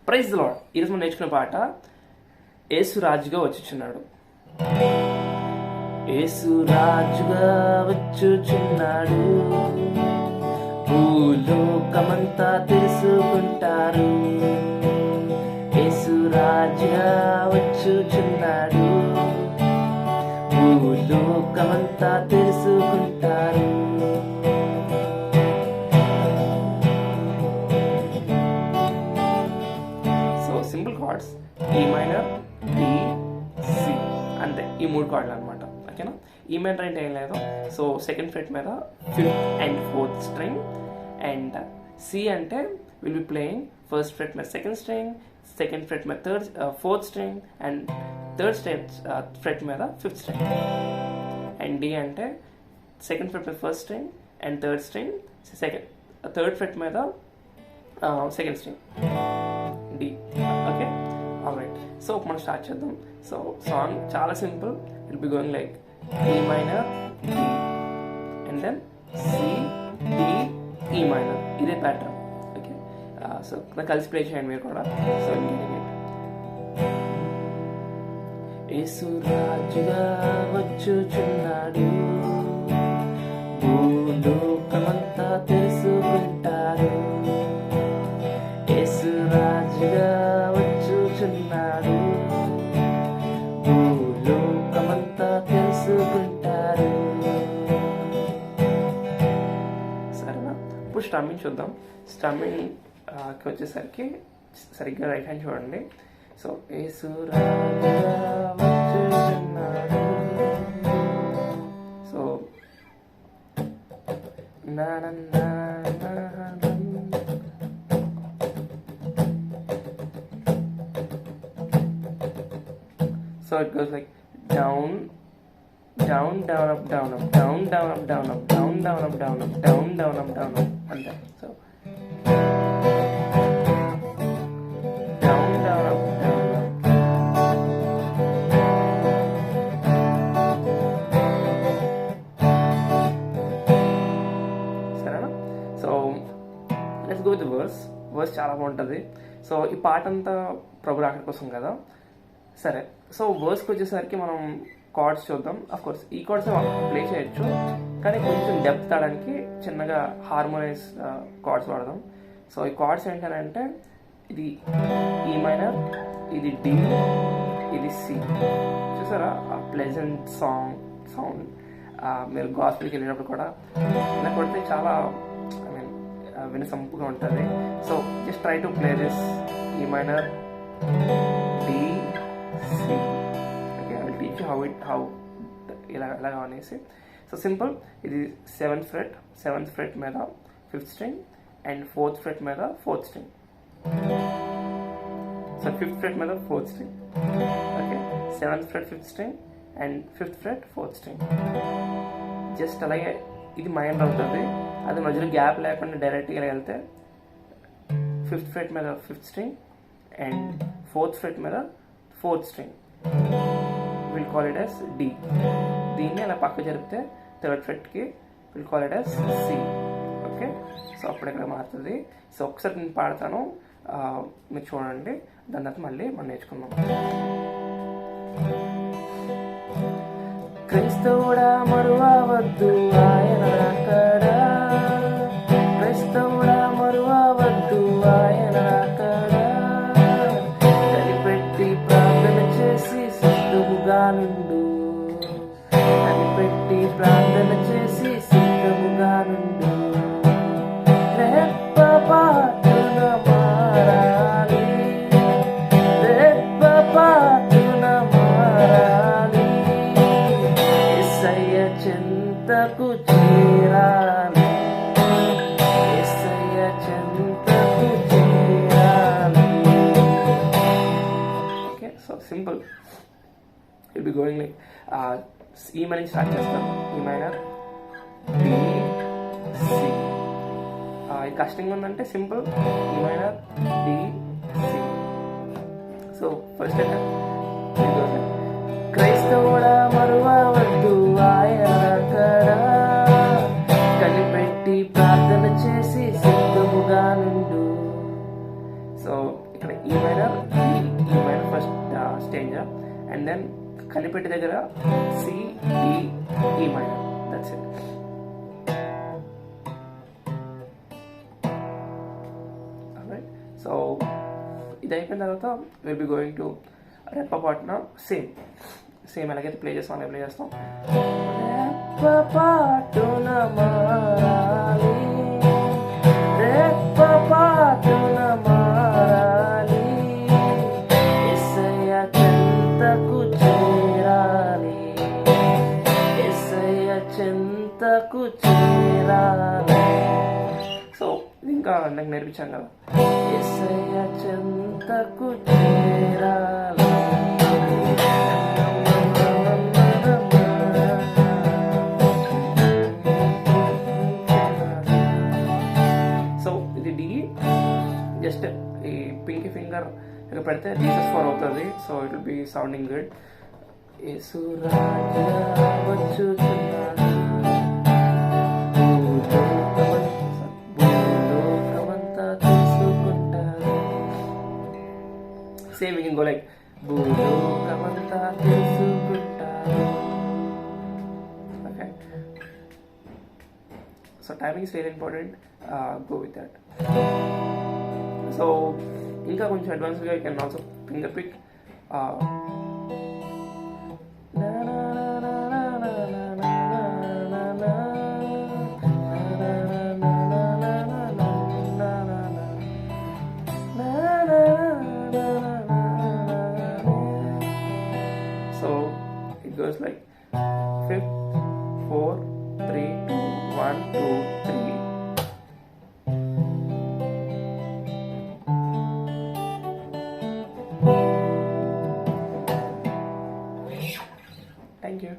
Praise the lord. ఈరోజు మనం నేర్చుకునే పాట యేసు రాజుగా వచ్చుచున్నాడు. యేసు రాజుగా వచ్చుచున్నాడు, భూలోకమంతా తెలుసుకుంటారు. యేసు రాజుగా వచ్చుచున్నాడు, భూలోకమంతా తెలుసుకుంటారు. సింపుల్ కార్డ్స్ ఈ మైనర్, డి, సి, అంతే. ఈ 3 కార్డులు అనమాట. ఓకేనా? ఈ మైనర్ అంటే ఏం లేదు. సో సెకండ్ ఫ్రెట్ మీద 5th and 4th string, and C అంటే will be playing first fret మీద 2nd స్ట్రింగ్, సెకండ్ ఫ్రెట్ మీద 4th string, and third fret మీద 5th స్ట్రింగ్. అండ్ డి అంటే సెకండ్ ఫ్రెట్ మీద 1st string and third string, third fret మీద 2nd string, D. Okay, alright. So మనం start చేద్దాం. So song చాలా simple. It be going like E minor, D, and then C, D, E minor. ఇదే pattern. Okay, so కలిసి play చేయండి మీరు కూడా. So యేసు రాజుగా వచ్చుచున్నాడు, భూలోకమంతా తెలుసుకుంటారు. యేసు రాజుగా వచ్చుచున్నాడు, భూలోకమంతా తెలుసుకుంటారు. సరేనా? ఇప్పుడు స్ట్రమ్మింగ్ చూద్దాం. స్ట్రమ్మింగ్ వచ్చేసరికి సరిగ్గా రైట్ హ్యాండ్ చూడండి. సో యేసు రాజుగా వచ్చుచున్నాడు, సో నా నా నా నా. So it goes like down, down, down, up, down, up, down, down, up, down, up, down, down, up, down, up, down, down, up, down, up, and that. So down, down, up, down, up. సరేనా? So let's go with the verse. Verse చాలా బాగుంటుంది. So ఈ పాట అంతా ప్రభు రాకడ కోసం కదా. సరే, సో వర్స్కి వచ్చేసరికి మనం కార్డ్స్ చూద్దాం. కోర్స్ ఈ కార్డ్స్ ప్లే చేయొచ్చు, కానీ కొంచెం డెప్త్ తాడానికి చిన్నగా హార్మోనియస్ కార్డ్స్ వాడదాం. సో ఈ కార్డ్స్ ఏంటంటే ఇది ఈ మైనర్, ఇది డి, ఇది సి. చూసారా ఆ ప్లెజెంట్ సౌండ్? మీరు గాస్పెల్కి వెళ్ళినప్పుడు కూడా ఇలా కొడితే చాలా వినసంపుగా ఉంటుంది. So just try to play this E minor, D, C. Okay, I will teach how ఇలాగా అనేసి. So simple. ఇది 7th ఫ్రెట్ మీద 5th string and 4th fret మీద 4th string. So 5th fret మీద 4th string. Okay, 7th fret 5th string and 5th fret 4th string. Just అలాగే ఇది minor అవుతుంది. అది మధ్యలో గ్యాప్ లేకుండా డైరెక్ట్గా వెళ్తే 5th ఫ్రెట్ మీద 5th string and 4th fret మీద 4th string. Will call it as D. దీన్ని అలా పక్క జరిపితే 3rd ఫ్రెట్కి will call it as C. Okay, so అప్పుడు ఇక్కడ మారుతుంది. సో ఒకసారి నేను పాడతాను, మీరు చూడండి. దాని తర్వాత మళ్ళీ మనం నేర్చుకుందాం. క్రైస్తవుడా మరువవద్దు ఆయన రాకడా, క్రైస్తవుడా మరువవద్దు ఆయన రాకడా, కనిపెట్టి ప్రార్థన చేసి సిద్ధముగా నుండు, కనిపెట్టి ప్రార్థన చేసి సిద్ధముగా నుండు. రెప్పపాటున మారాలి, రెప్పపాటున మారాలి, యేసయ్య చెంతకు చేరాలి, యేసయ్య చెంతకు చేరాలి. Okay, so simple. It be going like E minor start చేస్తాం. ఈ మైనర్, డి, సి. ఇది కష్టంగా ఉందంటే simple. E minor, D, C. So first క్రైస్తవుడా మరువవద్దు ఆయన రాకడా, కనిపెట్టి ప్రార్థన చేసి సిద్ధముగా నుండు. సో ఇక్కడ ఇక్కడ E minor E minor first stage, and then కలిపెట్టి దగ్గర C D E minor, that's it. So ఇది అయిపోయిన తర్వాత విల్ బి గోయింగ్ టు రెప్ప పాటన సేమ్ ఎలాగైతే ప్లే చేస్తాం అలాగే ప్లే చేస్తాం. రెప్ప పాటున మారాలి, రెప్ప పాటున మారాలి, యేసయ్య చెంతకు చేరాలి, యేసయ్య చెంతకు చేరాలి. సో ఇంకా నాకు నేర్పించాను కదా, యేసయ్య చెంతకు చేరాలి. సో ఇది డి, జస్ట్ ఈ పింకీ ఫింగర్ ఇక్కడ పెడితే జీసస్ ఫోర్ అవుతుంది. So it will be sounding good. యేసు రాజుగా వచ్చుచున్నాడు, same we can go like భూలోకమంతా తెలుసుకుంటారు. Okay, so timing is very important, go with that. So ఇంకా కొంచెం అడ్వాన్స్గా you can also finger pick. So it goes like 5th, 4, 3, 2, 1, 2, 3. Thank you.